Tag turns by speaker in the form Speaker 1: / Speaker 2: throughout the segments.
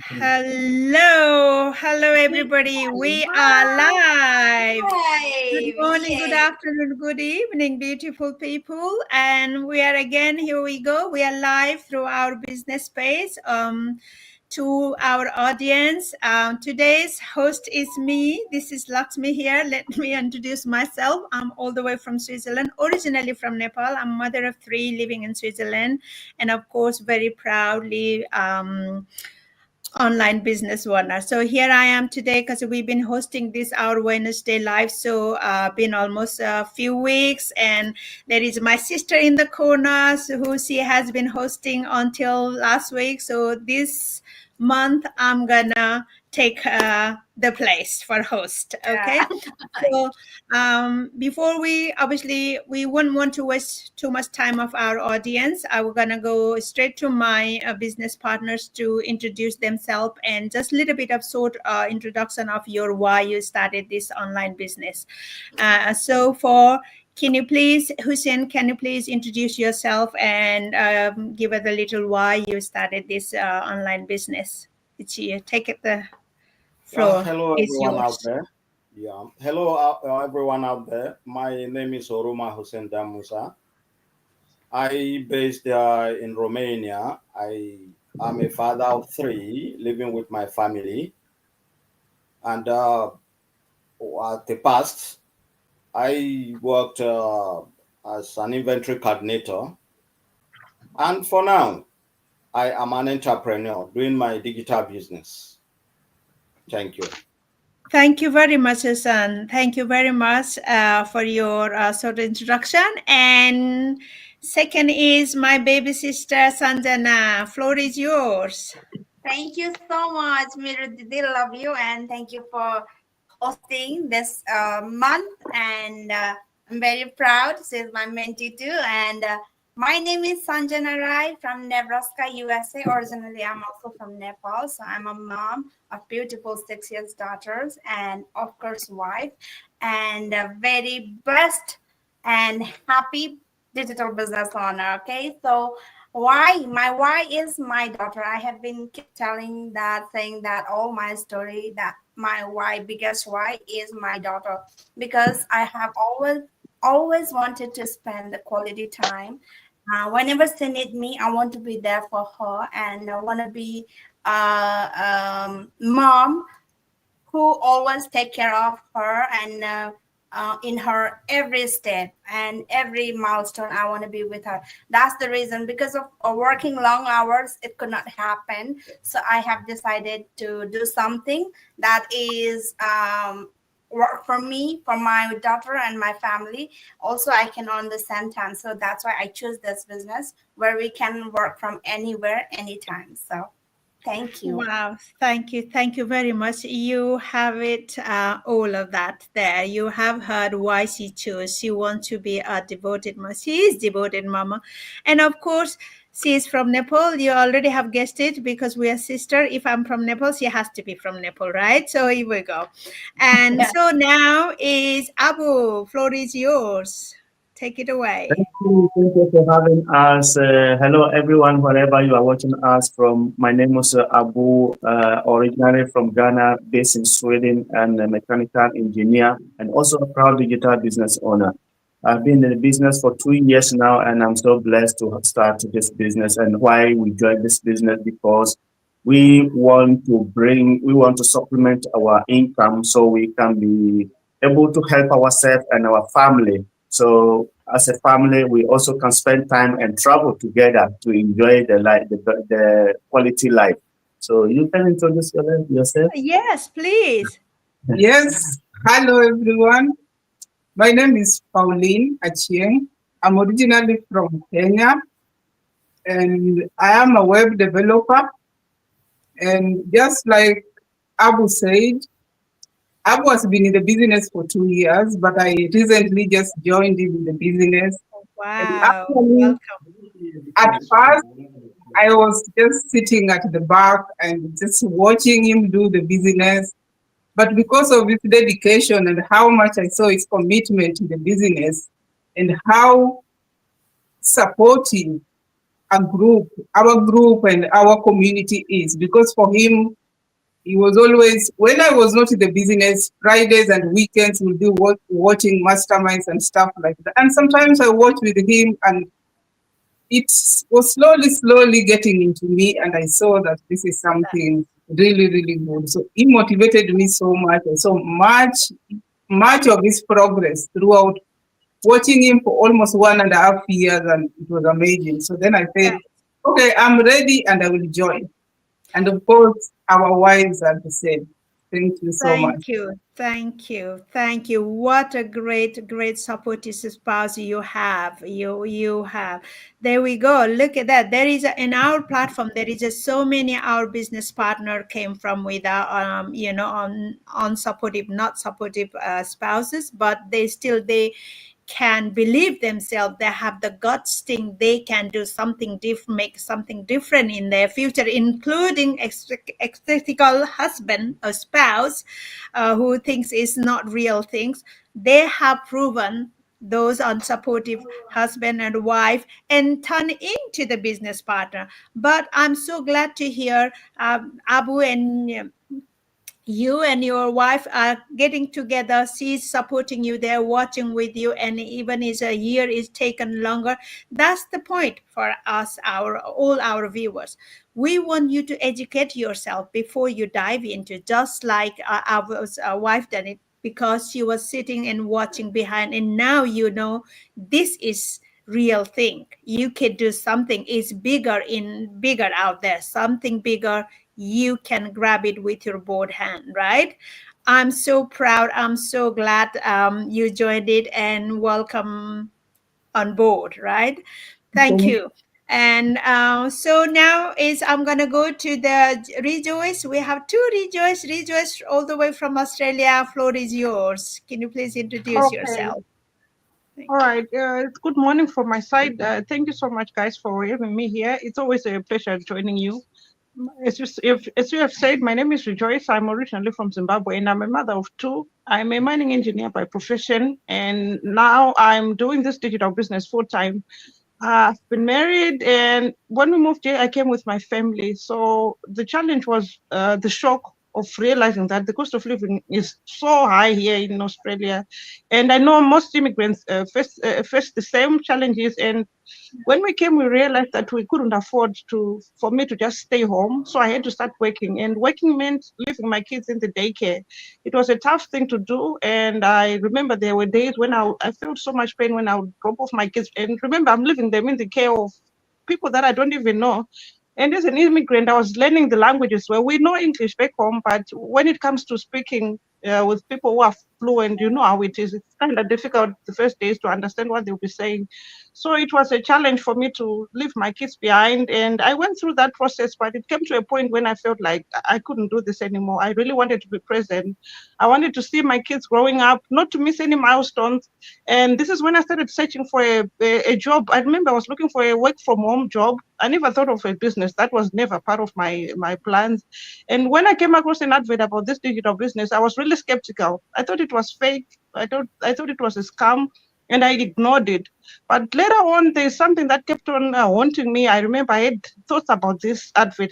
Speaker 1: Hello, everybody. We are live. Good
Speaker 2: Hi,
Speaker 1: morning, good
Speaker 2: yay.
Speaker 1: afternoon, good evening, beautiful people. And we are again, here we go. We are live through our business space. To our audience, today's host is me. This is Lakshmi here. Let me introduce myself. I'm all the way from Switzerland, originally from Nepal. I'm mother of three living in Switzerland, and of course, very proudly. Online business owner. So here I am today because we've been hosting this our Wednesday live. So been almost a few weeks, and there is my sister in the corner who she has been hosting until last week. So this month I'm gonna take the place for host. Okay. So before we wouldn't want to waste too much time of our audience. I'm gonna go straight to my business partners to introduce themselves and just a little bit of short introduction of your why you started this online business. Can you please, Hussein, can you please introduce yourself and give us a little why you started this online business? It's you. Take it the floor.
Speaker 3: Hello,
Speaker 1: It's
Speaker 3: everyone out
Speaker 1: yours.
Speaker 3: there. Hello, everyone out there. My name is Oruma Hussein Damusa. I based in Romania. I am a father of three, living with my family. And at the past, I worked as an inventory coordinator. And for now, I am an entrepreneur doing my digital business. Thank you.
Speaker 1: Thank you very much, Susan. Thank you very much for your sort of introduction. And second is my baby sister, Sanjana. Floor is yours.
Speaker 2: Thank you so much, Mira Didi. Love you and thank you for hosting this month. And I'm very proud. She's my mentee too. And my name is Sanjana Rai from Nebraska, USA. Originally, I'm also from Nepal. So I'm a mom of beautiful 6 years daughters and, of course, wife. And a very blessed and happy digital business owner. Okay. So why is my daughter. I have been keep telling that, saying that all my story, that my why, biggest why is my daughter, because I have always wanted to spend the quality time. Whenever she need me, I want to be there for her, and I want to be mom who always take care of her, and in her every step and every milestone. I want to be with her. That's the reason, because of working long hours, it could not happen. So I have decided to do something that is work for me, for my daughter and my family. Also, I can earn the same time. So that's why I choose this business, where we can work from anywhere, anytime. So thank you.
Speaker 1: Wow, thank you. Thank you very much. You have it, all of that there. You have heard why she chose. She wants to be a devoted mama. She is devoted mama. And of course, she is from Nepal. You already have guessed it because we are sister. If I'm from Nepal, she has to be from Nepal, right? So here we go. And so now is Abu. Floor is yours. Take it away.
Speaker 4: Thank you for having us. Hello, everyone, wherever you are watching us from. My name is Abu, originally from Ghana, based in Sweden, and a mechanical engineer, and also a proud digital business owner. I've been in the business for 2 years now, and I'm so blessed to have started this business. And why we joined this business, because we want to supplement our income so we can be able to help ourselves and our family. So as a family, we also can spend time and travel together to enjoy the life, the quality life. So you can introduce yourself.
Speaker 1: Yes, please.
Speaker 5: Yes, hello everyone. My name is Pauline Achieng. I'm originally from Kenya and I am a web developer. And just like Abu said, Abu has been in the business for 2 years, but I recently just joined him in the business. And
Speaker 1: Wow.
Speaker 5: actually,
Speaker 1: Welcome.
Speaker 5: at first, I was just sitting at the back and just watching him do the business. But because of his dedication and how much I saw his commitment to the business and how supportive our group and our community is. Because for him, he was always, when I was not in the business, Fridays and weekends we'll be watching masterminds and stuff like that. And sometimes I watch with him, and it was slowly getting into me, and I saw that this is something really, really good. So he motivated me so much, and so much of his progress throughout watching him for almost 1.5 years, and it was amazing. So then I said, okay, I'm ready and I will join. And of course, our wives are the same. Thank you so much.
Speaker 1: Thank you. What a great supportive spouse you have. You have. There we go. Look at that. There is in our platform. There is so many our business partner came from without on supportive, not supportive spouses, but they can believe themselves. They have the guts thing. They can do something different, make something different in their future, including ethical husband or spouse who thinks it's not real things. They have proven those unsupportive husband and wife and turn into the business partner. But I'm so glad to hear Abu and you and your wife are getting together. She's supporting you, they're watching with you, and even if a year is taken longer, that's the point for us, all our viewers. We want you to educate yourself before you dive into, just like our wife done it, because she was sitting and watching behind, and now you know this is real thing. You can do something is bigger out there, something bigger. You can grab it with your both hand, right? I'm so proud. I'm so glad you joined it, and welcome on board, right? Thank you. And so now I'm gonna go to the Rejoice. We have two Rejoice all the way from Australia. Floor is yours. Can you please introduce yourself?
Speaker 6: All right. It's good morning from my side. Thank you so much, guys, for having me here. It's always a pleasure joining you. As you have said, my name is Rejoice. I'm originally from Zimbabwe, and I'm a mother of two. I'm a mining engineer by profession, and now I'm doing this digital business full time. I've been married, and when we moved here, I came with my family. So the challenge was the shock of realizing that the cost of living is so high here in Australia. And I know most immigrants face the same challenges. And when we came, we realized that we couldn't afford for me to just stay home. So I had to start working, and working meant leaving my kids in the daycare. It was a tough thing to do. And I remember there were days when I felt so much pain when I would drop off my kids. And remember, I'm leaving them in the care of people that I don't even know. And as an immigrant, I was learning the languages where we know English back home, but when it comes to speaking with people who are fluent, you know how it is. It's kind of difficult the first days to understand what they'll be saying. So it was a challenge for me to leave my kids behind. And I went through that process, but it came to a point when I felt like I couldn't do this anymore. I really wanted to be present. I wanted to see my kids growing up, not to miss any milestones. And this is when I started searching for a job. I remember I was looking for a work from home job. I never thought of a business. That was never part of my plans. And when I came across an advert about this digital business, I was really skeptical. I thought it was fake. I thought it was a scam, and I ignored it. But later on, there's something that kept on haunting me. I remember I had thoughts about this advert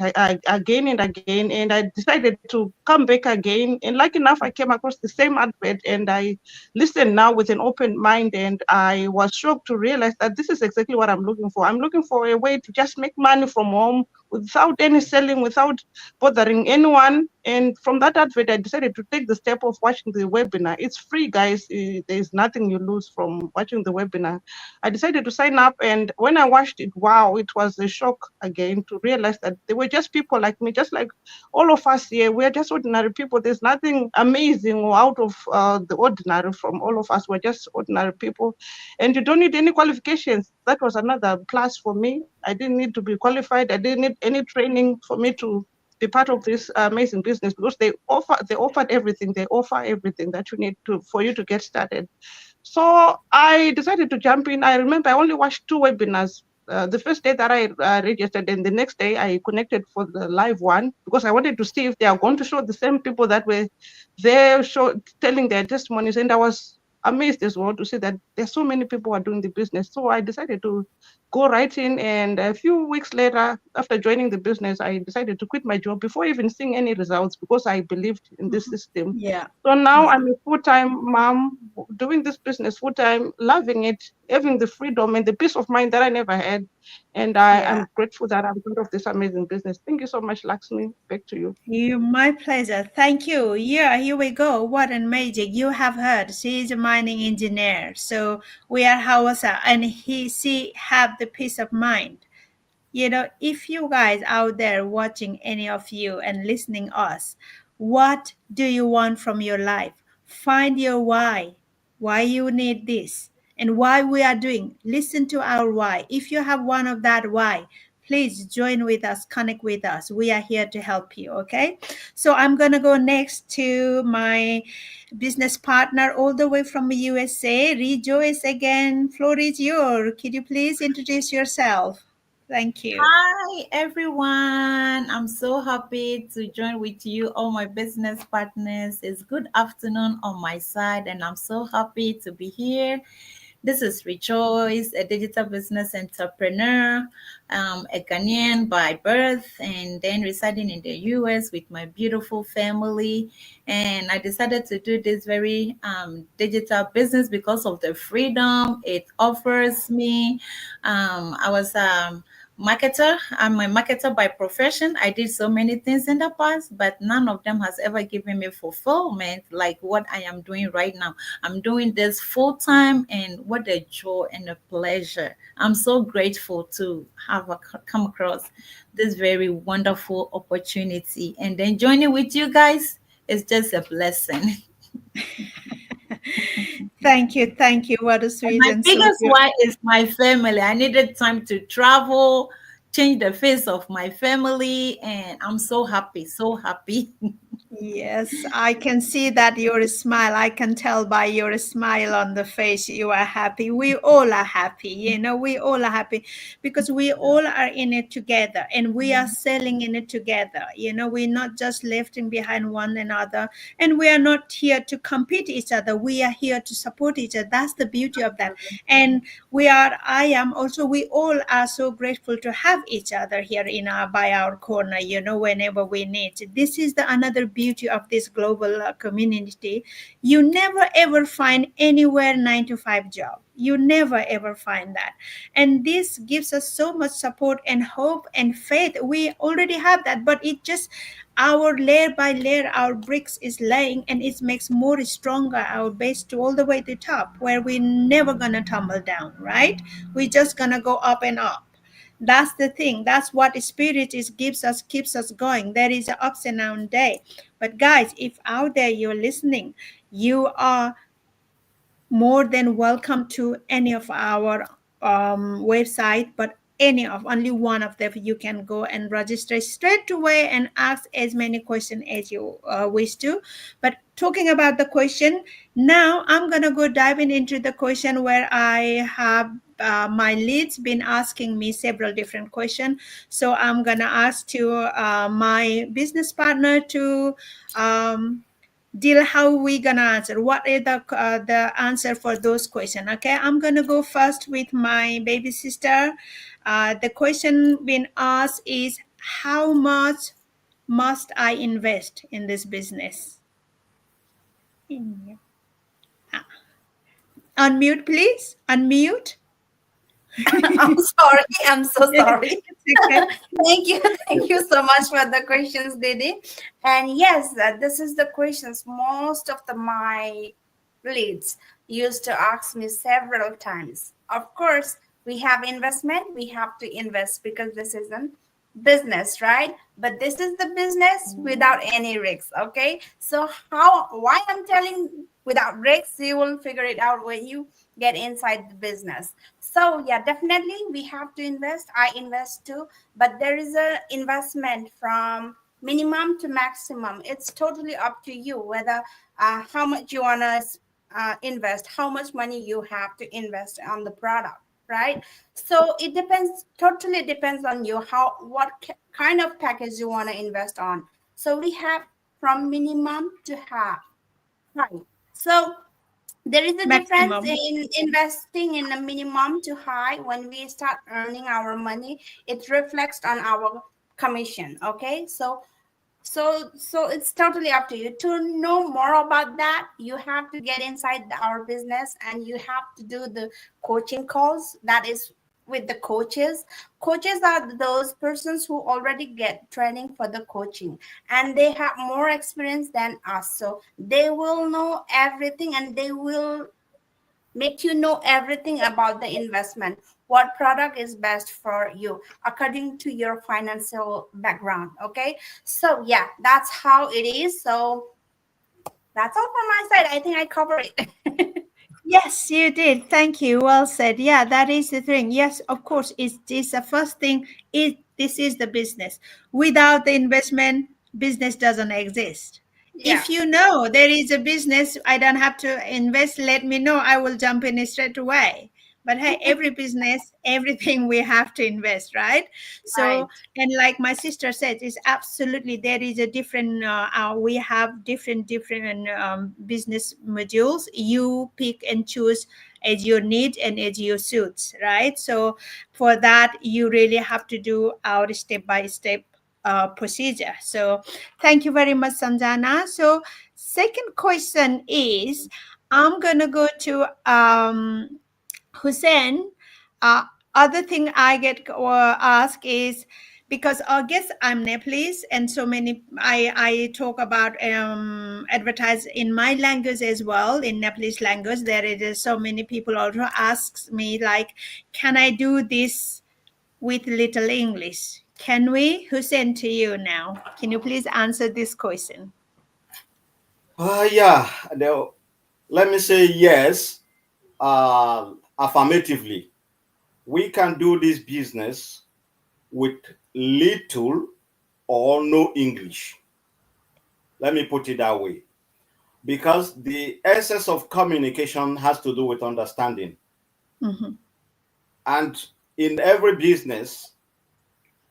Speaker 6: again and again, and I decided to come back again. And like enough, I came across the same advert, and I listened now with an open mind, and I was shocked to realize that this is exactly what I'm looking for. I'm looking for a way to just make money from home without any selling, without bothering anyone. And from that advert, I decided to take the step of watching the webinar. It's free, guys. There's nothing you lose from watching the webinar. I decided to sign up, and when I watched it, wow, it was a shock again to realize that they were just people like me, just like all of us here. We're just ordinary people. There's nothing amazing or out of the ordinary from all of us. We're just ordinary people, and you don't need any qualifications. That was another plus for me. I didn't need to be qualified. I didn't need any training for me to be part of this amazing business, because they offered everything. They offer everything that you need for you to get started. So I decided to jump in. I remember I only watched 2 webinars. The first day that I registered, and the next day I connected for the live one, because I wanted to see if they are going to show the same people that were there telling their testimonies. And I was amazed as well to see that there's so many people who are doing the business. So I decided to go right in. And a few weeks later, after joining the business, I decided to quit my job before even seeing any results because I believed in this system.
Speaker 1: Yeah.
Speaker 6: So now
Speaker 1: Yeah.
Speaker 6: I'm a full-time mom, doing this business full-time, loving it, having the freedom and the peace of mind that I never had. And
Speaker 1: Yeah.
Speaker 6: I'm grateful that I'm part of this amazing business. Thank you so much, Lakshmi. Back to you.
Speaker 1: My pleasure. Thank you. Yeah, here we go. What a magic. You have heard. She is a mining engineer. So we are Hausa and she have the peace of mind. You know, if you guys out there watching any of you and listening us, what do you want from your life? Find your why you need this and why we are doing. Listen to our why. If you have one of that why, please join with us, connect with us. We are here to help you, okay? So I'm going to go next to my business partner all the way from the USA. Rejoice again. Floor is yours. Could you please introduce yourself? Thank you.
Speaker 7: Hi, everyone. I'm so happy to join with you, all my business partners. It's good afternoon on my side, and I'm so happy to be here. This is Rejoice, a digital business entrepreneur, a Ghanaian by birth, and then residing in the US with my beautiful family. And I decided to do this very digital business because of the freedom it offers me. I was marketer. I'm a marketer by profession. I did so many things in the past, but none of them has ever given me fulfillment like what I am doing right now. I'm doing this full time, and what a joy and a pleasure. I'm so grateful to have come across this very wonderful opportunity, and then joining with you guys is just a blessing.
Speaker 1: Thank you. Thank you. What a
Speaker 7: And
Speaker 1: sweet
Speaker 7: my
Speaker 1: and so
Speaker 7: biggest
Speaker 1: good.
Speaker 7: why is my family. I needed time to travel, change the face of my family, and I'm so happy, so happy.
Speaker 1: Yes, I can see that your smile. I can tell by your smile on the face you are happy. We all are happy. You know, we all are happy because we all are in it together and we are selling in it together. You know, we're not just lifting behind one another and we are not here to compete each other. We are here to support each other. That's the beauty of that. And we all are so grateful to have each other here by our corner, you know, whenever we need. This is the another beauty of this global community. You never ever find anywhere 9 to 5 job. You never ever find that. And this gives us so much support and hope and faith. We already have that, but it just our layer by layer our bricks is laying and it makes more stronger our base to all the way to top where we're never gonna tumble down, right? We're just gonna go up and up. That's the thing. That's what spirit is gives us, keeps us going. There is an ups and down day. But guys, if out there you're listening, you are more than welcome to any of our website, but any of only one of them you can go and register straight away and ask as many questions as you wish to. But talking about the question, now I'm gonna go diving into the question where I have my leads been asking me several different questions. So I'm gonna ask to my business partner to deal how we gonna answer, what is the answer for those questions. Okay, I'm gonna go first with my baby sister. The question being asked is, how much must I invest in this business? Unmute, please. Unmute.
Speaker 2: I'm sorry. I'm so sorry.
Speaker 1: Okay.
Speaker 2: Thank you so much for the questions, Didi. And yes, this is the questions most of my leads used to ask me several times. Of course, we have investment. We have to invest because this isn't business, right? But this is the business without any risks. Okay. So why I'm telling without risks, you will figure it out when you get inside the business. So yeah, definitely we have to invest. I invest too, but there is a investment from minimum to maximum. It's totally up to you whether how much you want to invest, how much money you have to invest on the product, right? So it depends, totally depends on you what kind of package you want to invest on. So we have from minimum to high. So There is a difference
Speaker 1: Maximum.
Speaker 2: in investing in a minimum to high. When we start earning our money, it reflects on our commission. Okay, so it's totally up to you. To know more about that, you have to get inside our business and you have to do the coaching calls. That is with the coaches. Coaches are those persons who already get training for the coaching, and they have more experience than us, so they will know everything and they will make you know everything about the investment, what product is best for you according to your financial background. Okay, so yeah, that's how it is. So that's all from my side. I think I covered it.
Speaker 1: Yes, you did. Thank you. Well said. Yeah, that is the thing. Yes, of course. It's this the first thing. This is the business. Without the investment, business doesn't exist.
Speaker 2: Yeah,
Speaker 1: If you know there is a business, I don't have to invest. Let me know. I will jump in it straight away. But hey, every business, everything we have to invest, right? So,
Speaker 2: right.
Speaker 1: and like my sister said, it's absolutely there is a different. We have different business modules. You pick and choose as your need and as your suits, right? So, for that, you really have to do our step by step procedure. So, thank you very much, Sanjana. So, second question is, I'm gonna go to Hussein. Other thing I get asked is because I guess I'm Nepalese, and so many I talk about advertise in my language as well, in Nepalese language. There is so many people also asks me like, can I do this with little English? Can we? Hussein, to you now. Can you please answer this question?
Speaker 3: Yeah, let me say yes, affirmatively. We can do this business with little or no English. Let me put it that way. Because the essence of communication has to do with understanding.
Speaker 1: Mm-hmm.
Speaker 3: And in every business,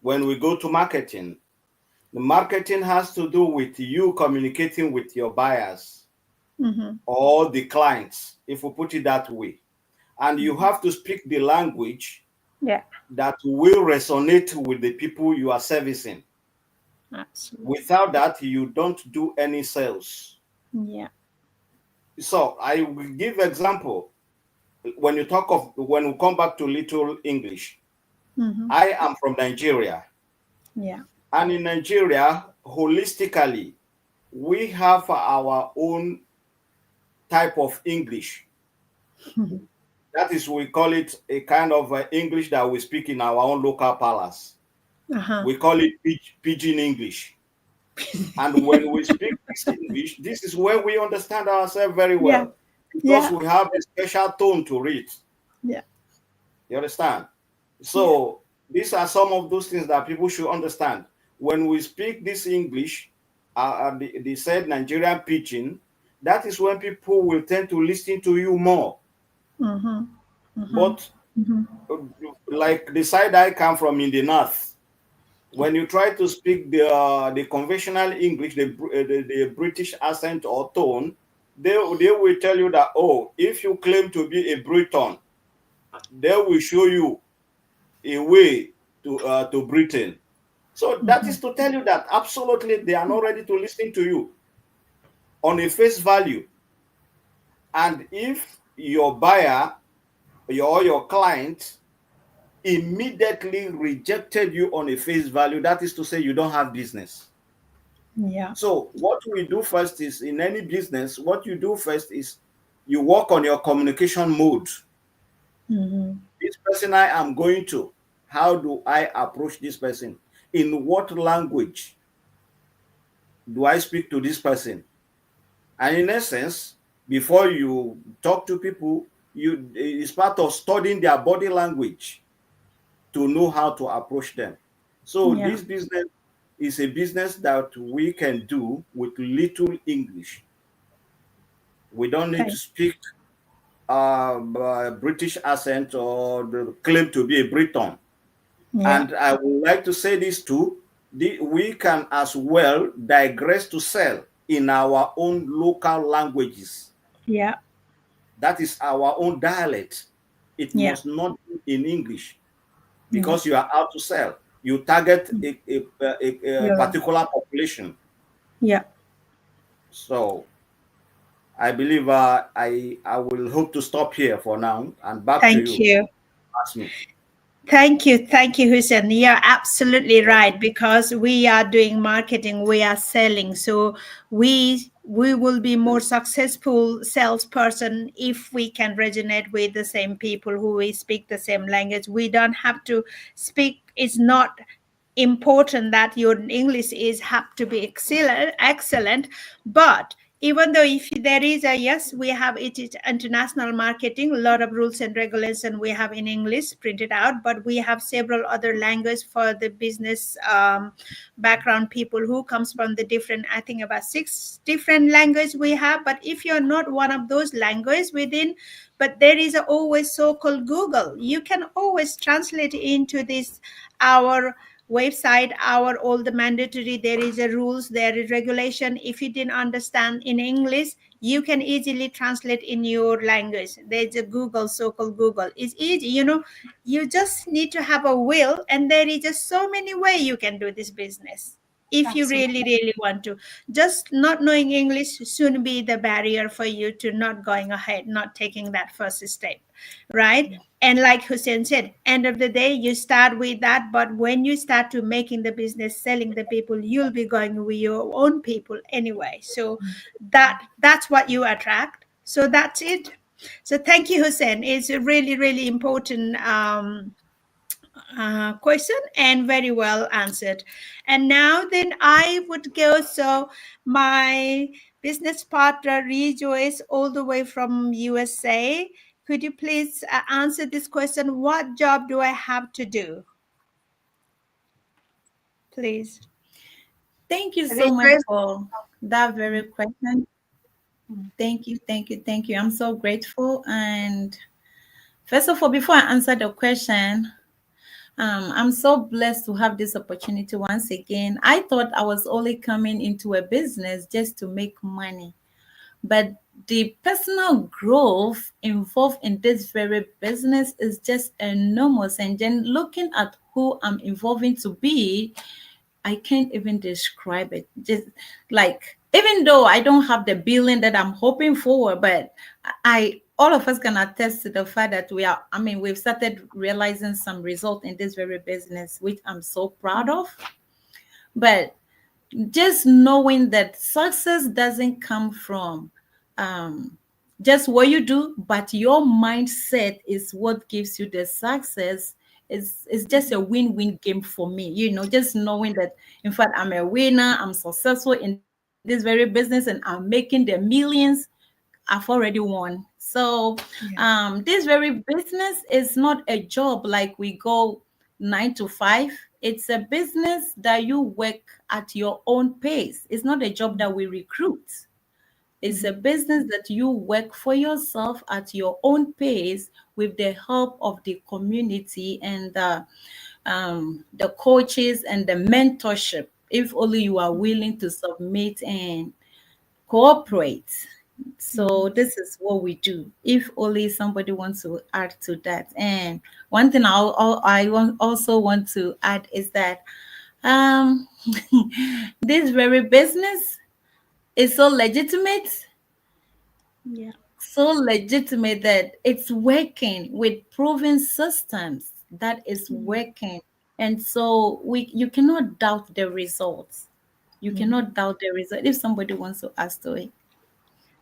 Speaker 3: when we go to marketing, the marketing has to do with you communicating with your buyers
Speaker 1: Mm-hmm.
Speaker 3: or the clients, if we put it that way. And you have to speak the language
Speaker 1: Yeah,
Speaker 3: that will resonate with the people you are servicing.
Speaker 1: absolutely.
Speaker 3: Without that, you don't do any sales.
Speaker 1: Yeah.
Speaker 3: So I will give example. When we come back to little English,
Speaker 1: Mm-hmm.
Speaker 3: I am from Nigeria.
Speaker 1: Yeah.
Speaker 3: And in Nigeria, holistically, we have our own type of English. That is, we call it a kind of English that we speak in our own local palace.
Speaker 1: Uh-huh.
Speaker 3: We call it pidgin English. And when we speak this English, this is where we understand ourselves very
Speaker 1: Yeah.
Speaker 3: well, because
Speaker 1: Yeah.
Speaker 3: we have a special tone to read.
Speaker 1: Yeah.
Speaker 3: You understand? So these are some of those things that people should understand. When we speak this English, they said Nigerian pidgin, that is when people will tend to listen to you more.
Speaker 1: Mm-hmm. Mm-hmm.
Speaker 3: But like the side I come from in the north, when you try to speak the conventional English, the British accent or tone, they will tell you that, oh, if you claim to be a Briton, they will show you a way to Britain. So that is to tell you that absolutely they are not ready to listen to you on a face value. And if your buyer or your client immediately rejected you on a face value, that is to say you don't have business.
Speaker 1: Yeah.
Speaker 3: So what we do first is, in any business, what you do first is you work on your communication mode.
Speaker 1: Mm-hmm.
Speaker 3: This person I am going to, how do I approach this person? In what language do I speak to this person? And in essence, before you talk to people, it's part of studying their body language to know how to approach them. So
Speaker 1: Yeah.
Speaker 3: this business is a business that we can do with little English. We don't need
Speaker 1: Okay.
Speaker 3: to speak British accent or claim to be a Briton.
Speaker 1: Yeah.
Speaker 3: And I would like to say this too. We can as well digress to sell in our own local languages.
Speaker 1: Yeah.
Speaker 3: that is our own dialect. It
Speaker 1: Yeah.
Speaker 3: must not be in English, because you are out to sell. You target a particular population.
Speaker 1: Yeah.
Speaker 3: So I believe I will hope to stop here for now, and back to
Speaker 1: Thank
Speaker 3: you.
Speaker 1: you.
Speaker 3: Ask me.
Speaker 1: Thank you, Hussein. You're absolutely right, because we are doing marketing, we are selling, so we will be more successful salesperson if we can resonate with the same people who we speak the same language. We don't have to speak. It's not important that your English is have to be excellent, but even though if there is a, yes, we have it is international marketing, a lot of rules and regulations we have in English printed out, but we have several other languages for the business background people who comes from the different, I think about 6 different languages we have. But if you're not one of those languages within, but there is always so-called Google, you can always translate into this our website, our all the mandatory, there is a rules, there is regulation. If you didn't understand in English, you can easily translate in your language. There's a Google, so-called Google. It's easy, you just need to have a will, and there is just so many ways you can do this business. If you really want to, just not knowing English shouldn't be the barrier for you to not going ahead, not taking that first step, right? And like Hussein said, end of the day, you start with that, but when you start to making the business, selling the people, you'll be going with your own people anyway. So that's what you attract. So that's it. So thank you, Hussein. It's a really important question, and very well answered. And now then I would go, so my business partner Rejoice, all the way from USA, could you please answer this question? What job do I have to do? Please.
Speaker 7: Thank you so much for that very question. Thank you. I'm so grateful. And first of all, before I answer the question, I'm so blessed to have this opportunity once again. I thought I was only coming into a business just to make money, but the personal growth involved in this very business is just enormous. And then looking at who I'm evolving to be, I can't even describe it. Just like, even though I don't have the billion that I'm hoping for, but all of us can attest to the fact that we've started realizing some result in this very business, which I'm so proud of. But just knowing that success doesn't come from just what you do, but your mindset is what gives you the success. It's just a win-win game for me, just knowing that, in fact, I'm a winner, I'm successful in this very business, and I'm making the millions. I've already won. So this very business is not a job like we go 9 to 5. It's a business that you work at your own pace. It's not a job that we recruit. It's a business that you work for yourself at your own pace with the help of the community and the coaches and the mentorship, if only you are willing to submit and cooperate. So this is what we do. If only somebody wants to add to that. And one thing I also want to add is that this very business is so legitimate.
Speaker 1: Yeah.
Speaker 7: So legitimate that it's working with proven systems that is working. And so you cannot doubt the results. You cannot doubt the result if somebody wants to ask to it.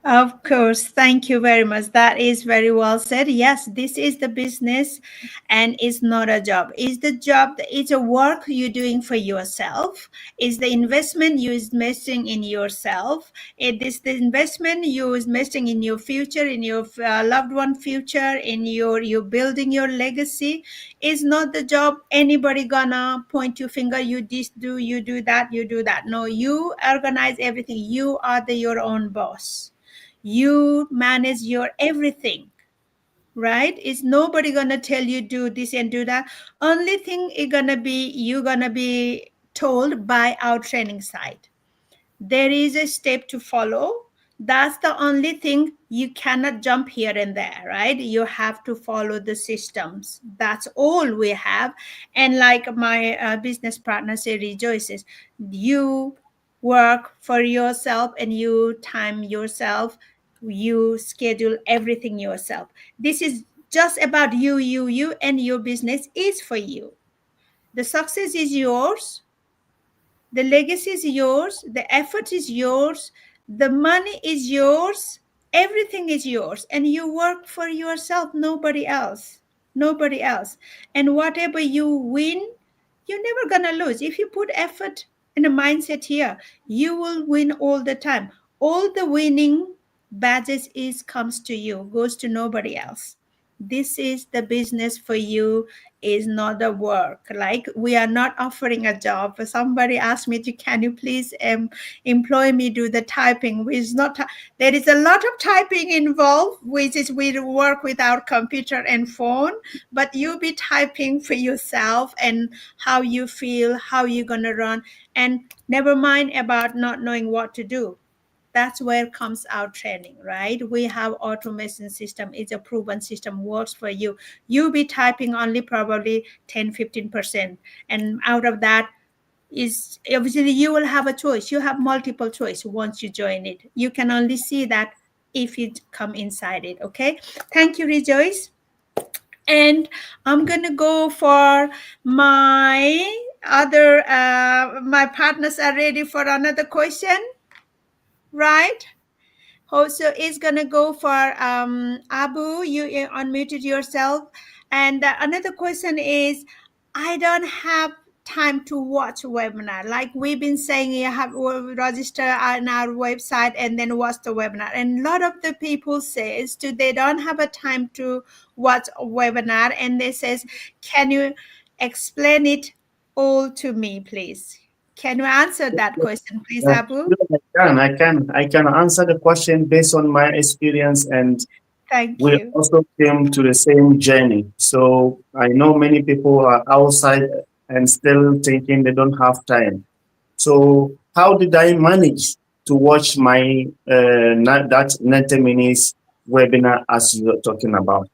Speaker 1: Of course. Thank you very much. That is very well said. Yes, this is the business and it's not a job. It's the job, it's a work you're doing for yourself. It's the investment you're investing in yourself. It is the investment you're investing in your future, in your loved one future, in you're building your legacy. It's not the job anybody gonna point your finger, you this do, you do that, you do that. No, you organize everything. You are your own boss. You manage your everything, right? It's nobody gonna tell you do this and do that. Only thing is gonna be you're gonna be told by our training side. There is a step to follow. That's the only thing. You cannot jump here and there, right? You have to follow the systems. That's all we have. And like my business partner say, rejoices, you work for yourself and you time yourself, you schedule everything yourself. This is just about you, and your business is for you. The success is yours, the legacy is yours, the effort is yours, the money is yours, everything is yours, and you work for yourself, nobody else. Nobody else. And whatever you win, you're never gonna lose. If you put effort and a mindset here, you will win all the time. All the winning badges comes to you, goes to nobody else. This is the business for you, is not the work. Like, we are not offering a job. Somebody asked me to, can you please employ me, do the typing, which is not, there is a lot of typing involved, which is we work with our computer and phone, but you be typing for yourself and how you feel, how you're gonna run, and never mind about not knowing what to do. That's where comes our training, right? We have automation system. It's a proven system, works for you. You be typing only probably 10-15%, and out of that is obviously you will have a choice. You have multiple choice once you join it. You can only see that if you come inside it. Okay, thank you, Rejoice. And I'm gonna go for my other my partners are ready for another question, right? Also, is gonna go for Abu. You unmuted yourself. And another question is, I don't have time to watch webinar. Like we've been saying, you have to register on our website and then watch the webinar. And a lot of the people says they don't have a time to watch a webinar, and they says, can you explain it all to me, please? Can you answer that question, please, Abu?
Speaker 4: I can answer the question based on my experience, and
Speaker 1: Thank
Speaker 4: we
Speaker 1: you.
Speaker 4: also came to the same journey. So I know many people are outside and still thinking they don't have time. So how did I manage to watch my that 90 minutes webinar as you were talking about?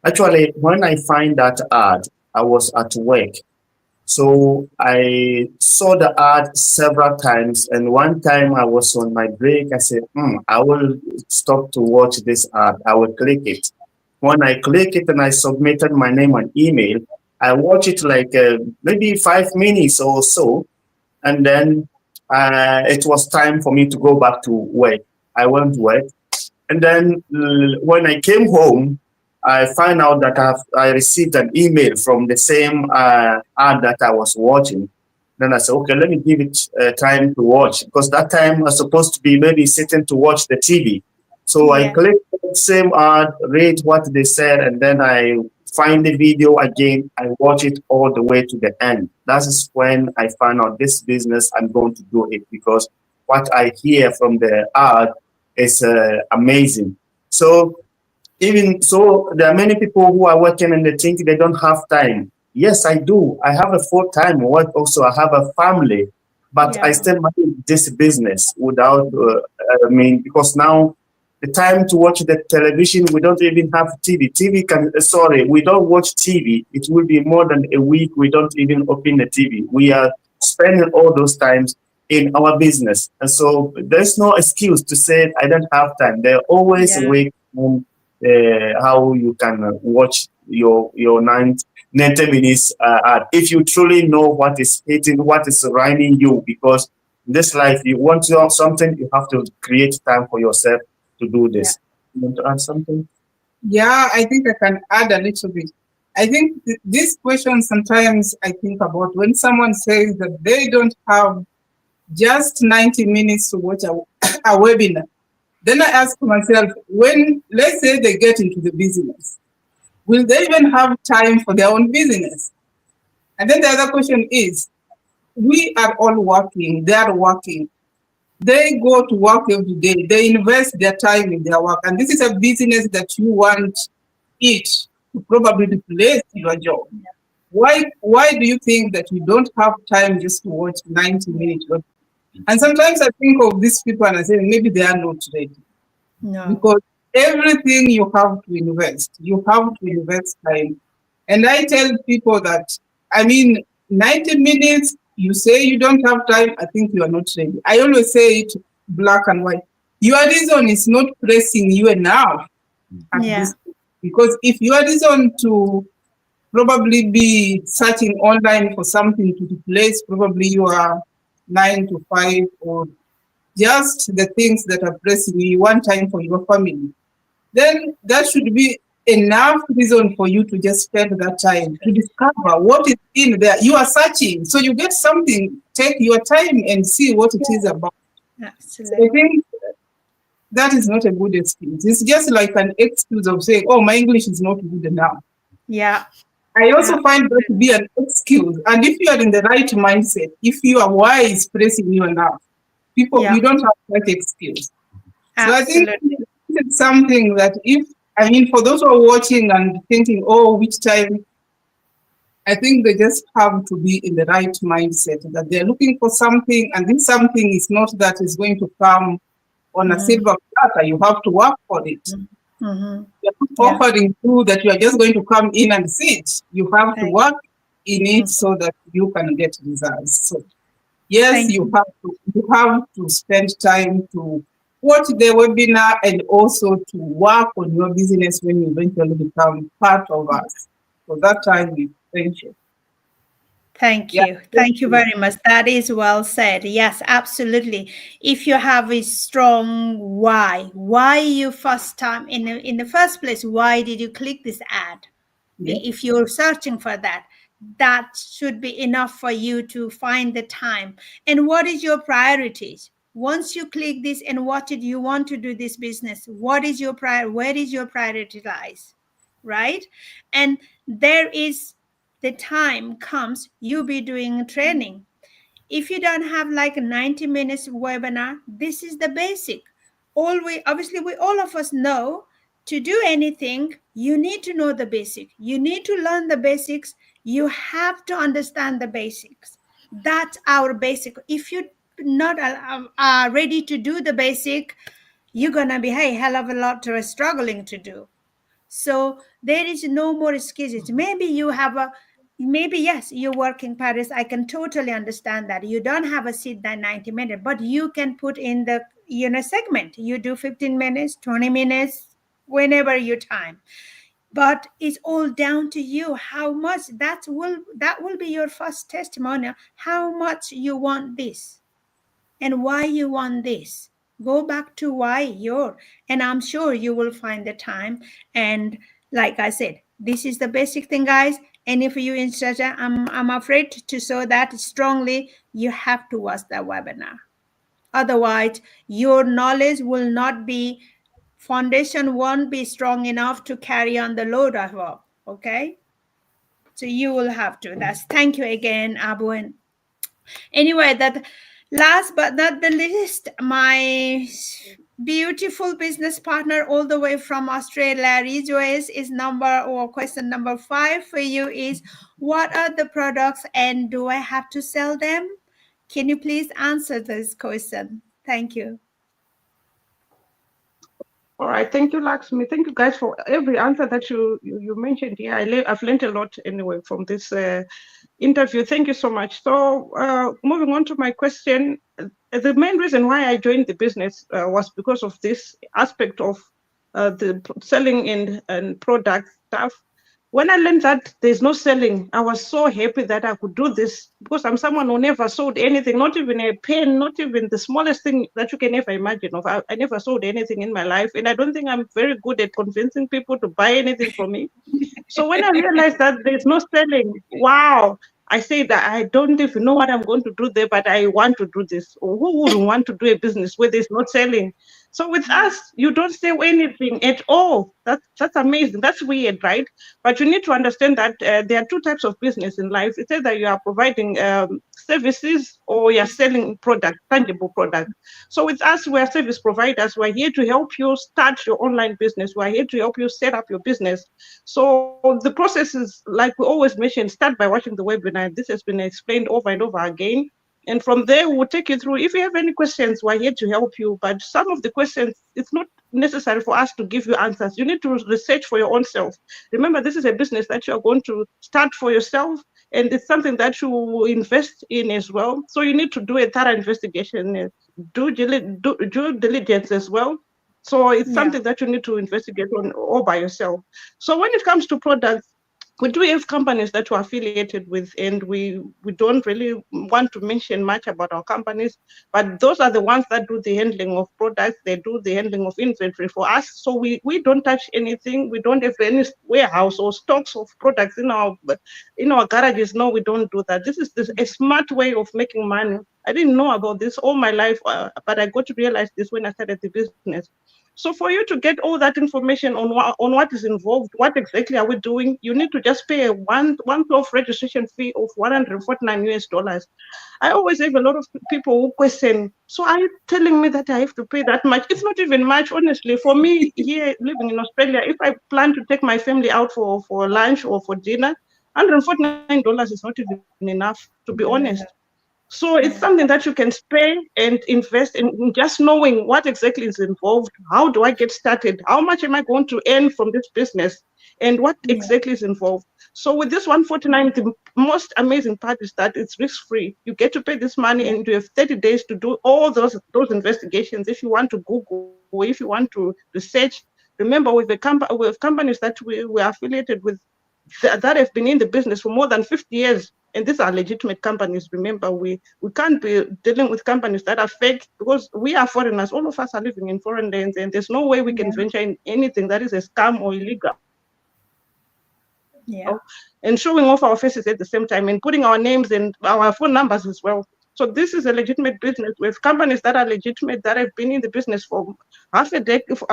Speaker 4: Actually, when I find that ad, I was at work. So I saw the ad several times, and one time I was on my break. I said, I will stop to watch this ad. I will click it. When I click it and I submitted my name and email, I watched it like maybe 5 minutes or so, and then it was time for me to go back to work. I went to work, and then when I came home, I find out that I received an email from the same ad that I was watching. Then I said, okay, let me give it time to watch, because that time I was supposed to be maybe sitting to watch the TV. So I clicked the same ad, read what they said, and then I find the video again. I watch it all the way to the end. That is when I found out this business, I'm going to do it, because what I hear from the ad is amazing. So even so, there are many people who are working and they think they don't have time. Yes, I do. I have a full-time work. Also, I have a family, but I still manage this business without, because now the time to watch the television, we don't even have TV. We don't watch TV. It will be more than a week. We don't even open the TV. We are spending all those times in our business. And so there's no excuse to say, I don't have time. There are always a way how you can watch your 90 minutes ad, if you truly know what is hitting, what is running you, because in this life, you want to have something, you have to create time for yourself to do this. You want to add something?
Speaker 5: Yeah, I think I can add a little bit. I think this question sometimes I think about when someone says that they don't have just 90 minutes to watch a webinar. Then I ask myself, when, let's say they get into the business, will they even have time for their own business? And then the other question is, we are all working, they are working. They go to work every day, they invest their time in their work. And this is a business that you want it to probably replace your job. Why do you think that you don't have time just to watch 90 minutes? And sometimes I think of these people and I say, maybe they are not ready.
Speaker 1: No.
Speaker 5: because everything you have to invest. You have to invest time. And I tell people that, I mean, 90 minutes, you say you don't have time, I think you are not ready. I always say it black and white. Your reason is not pressing you enough at
Speaker 1: Yeah.
Speaker 5: this, because if your reason to probably be searching online for something to replace probably your 9 to 5 or just the things that are pressing you, one time for your family, then that should be enough reason for you to just spend that time to discover what is in there. You are searching, so you get something, take your time and see what it is about. So
Speaker 1: Absolutely.
Speaker 5: I think that is not a good excuse. It's just like an excuse of saying, oh, my English is not good enough.
Speaker 1: Yeah.
Speaker 5: I also find that to be an excuse. And if you are in the right mindset, if your why is pressing you enough, people,
Speaker 1: Yeah.
Speaker 5: you don't have that excuse. So I think
Speaker 1: Absolutely.
Speaker 5: it's something that for those who are watching and thinking, oh, which time, I think they just have to be in the right mindset that they're looking for something, and this something is not that is going to come on a silver platter. You have to work for it.
Speaker 1: Mm-hmm.
Speaker 5: You're not offering you that you are just going to come in and sit. You have to work in it so that you can get results. So yes,
Speaker 1: Thank
Speaker 5: you have to spend time to watch the webinar and also to work on your business when you eventually become part of us. So that time we thank you.
Speaker 1: Thank
Speaker 5: Yeah,
Speaker 1: you. Thank you very much. That is well said. Yes, absolutely. If you have a strong why you first time in the first place, why did you click this ad?
Speaker 5: Yeah.
Speaker 1: If you're searching for that, that should be enough for you to find the time. And what is your priorities? Once you click this and what did you want to do this business? What is your where is your priority lies? Right? And there is the time comes you be doing training. If you don't have like a 90 minutes webinar, this is the basic. Obviously we all of us know to do anything, you need to know the basic. You need to learn the basics. You have to understand the basics. That's our basic. If you're not ready to do the basic, you're gonna be a hell of a lot struggling to do. So there is no more excuses. Maybe yes, you work in Paris. I can totally understand that. You don't have a seat that 90 minutes, but you can put in the segment. You do 15 minutes, 20 minutes, whenever your time. But it's all down to you how much that will be your first testimonial, how much you want this and why you want this. Go back to why and I'm sure you will find the time. And like I said, this is the basic thing, guys. And if you interested, I'm afraid to show that strongly, you have to watch the webinar. Otherwise, your knowledge will not be, foundation won't be strong enough to carry on the load of work. Okay? So you will have to. Thank you again, Abu. And anyway, that last but not the least, my beautiful business partner all the way from Australia, Rejoice, is question number 5 for you is, what are the products and do I have to sell them? Can you please answer this question? Thank you.
Speaker 6: All right, thank you, Lakshmi. Thank you guys for every answer that you mentioned here. I've learned a lot anyway from this interview. Thank you so much. So moving on to my question, the main reason why I joined the business was because of this aspect of the selling and product stuff. When I learned that there's no selling, I was so happy that I could do this, because I'm someone who never sold anything, not even a pen, not even the smallest thing that you can ever imagine of. I never sold anything in my life, and I don't think I'm very good at convincing people to buy anything from me. So when I realized that there's no selling, wow, I said that I don't even know what I'm going to do there, but I want to do this. Or who wouldn't want to do a business where there's no selling? So with us, you don't sell anything at all. That's amazing. That's weird, right? But you need to understand that there are two types of business in life. It's either you are providing services or you're selling products, tangible products. So with us, we're service providers. We're here to help you start your online business. We're here to help you set up your business. So the process is, like we always mention, start by watching the webinar. This has been explained over and over again. And from there, we'll take you through. If you have any questions, we're here to help you. But some of the questions, it's not necessary for us to give you answers. You need to research for your own self. Remember, this is a business that you are going to start for yourself, and it's something that you will invest in as well. So you need to do a thorough investigation, due diligence as well. So it's something that you need to investigate on all by yourself. So when it comes to products, we do have companies that we're affiliated with, and we don't really want to mention much about our companies, but those are the ones that do the handling of products. They do the handling of inventory for us. So we don't touch anything. We don't have any warehouse or stocks of products in our garages. No, we don't do that. This is a smart way of making money. I didn't know about this all my life, but I got to realize this when I started the business. So for you to get all that information on what is involved, what exactly are we doing, you need to just pay a one-off registration fee of $149. I always have a lot of people who question, so are you telling me that I have to pay that much? It's not even much, honestly. For me, here living in Australia, if I plan to take my family out for lunch or for dinner, $149 is not even enough, to be honest. So it's something that you can spare and invest in, just knowing what exactly is involved. How do I get started? How much am I going to earn from this business? And what exactly is involved? So with this 149, the most amazing part is that it's risk-free. You get to pay this money and you have 30 days to do all those investigations. If you want to Google, or if you want to research, remember with companies that we're affiliated with that have been in the business for more than 50 years. And these are legitimate companies. Remember, we can't be dealing with companies that are fake, because we are foreigners. All of us are living in foreign lands, and there's no way we can venture in anything that is a scam or illegal. And showing off our faces at the same time and putting our names and our phone numbers as well. So this is a legitimate business with companies that are legitimate, that have been in the business for half a decade, for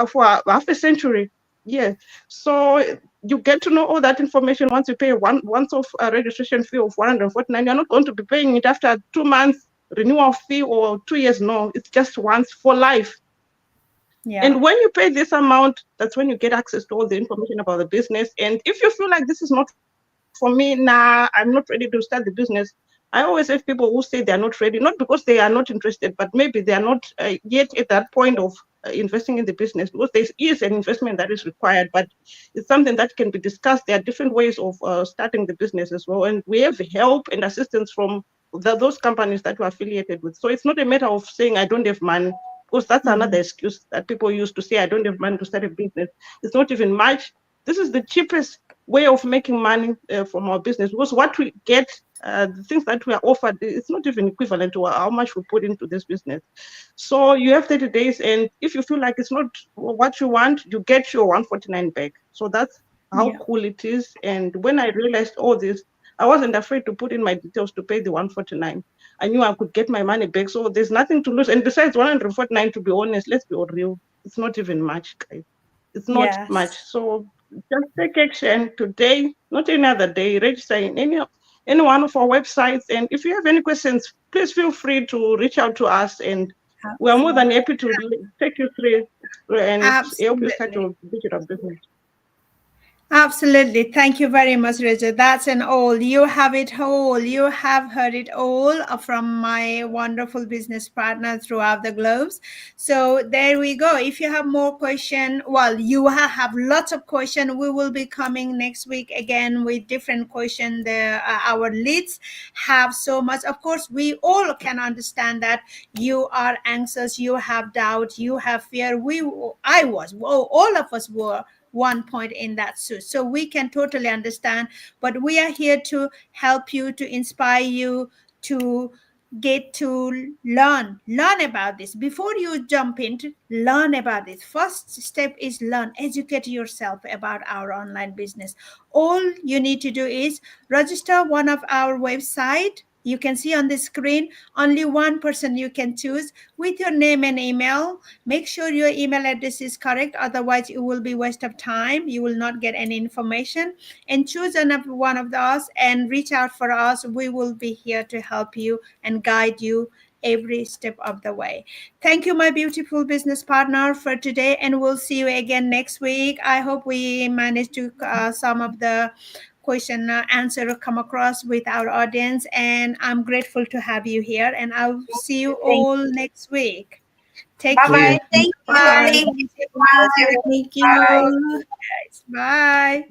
Speaker 6: half a century. Yeah. So you get to know all that information once you pay once-off registration fee of $149. You're not going to be paying it after 2 months renewal fee or 2 years. No, it's just once for life. And when you pay this amount, that's when you get access to all the information about the business. And if you feel like this is not for me, nah, I'm not ready to start the business. I always have people who say they're not ready, not because they are not interested, but maybe they are not yet at that point of investing in the business, because there is an investment that is required, but it's something that can be discussed. There are different ways of starting the business as well. And we have help and assistance from those companies that we're affiliated with. So it's not a matter of saying I don't have money, because that's another excuse that people use to say I don't have money to start a business. It's not even much. This is the cheapest way of making money from our business, because what we get, the things that we are offered, it's not even equivalent to how much we put into this business. So you have 30 days, and if you feel like it's not what you want, you get your 149 back. So that's how cool it is. And when I realized all this, I wasn't afraid to put in my details to pay the 149. I knew I could get my money back. So there's nothing to lose. And besides, 149, to be honest, let's be real, it's not even much, guys. It's not much. So just take action today, not any other day. Register in any one of our websites. And if you have any questions, please feel free to reach out to us. And we are more than happy to take you through and help you start your digital business.
Speaker 1: Absolutely. Thank you very much, Richard. That's an all. You have it all. You have heard it all from my wonderful business partner throughout the globes. So there we go. If you have more questions, well, you have lots of questions. We will be coming next week again with different questions. Our leads have so much. Of course, we all can understand that you are anxious, you have doubt, you have fear. All of us were one point in that suit. So we can totally understand, but we are here to help you, to inspire you, to get to learn about this. Before you jump into learn about this, first step is learn, educate yourself about our online business. All you need to do is register one of our website. You can see on the screen, only one person you can choose with your name and email. Make sure your email address is correct. Otherwise, it will be waste of time. You will not get any information. And choose one of those and reach out for us. We will be here to help you and guide you every step of the way. Thank you, my beautiful business partner, for today. And we'll see you again next week. I hope we managed to some of the question answer come across with our audience, and I'm grateful to have you here, and I'll see you all next week. Take
Speaker 2: Bye-bye.
Speaker 1: care.
Speaker 2: Thank you.
Speaker 1: Bye.
Speaker 2: Thank you.
Speaker 1: Thank you.
Speaker 7: Thank you.
Speaker 1: Bye.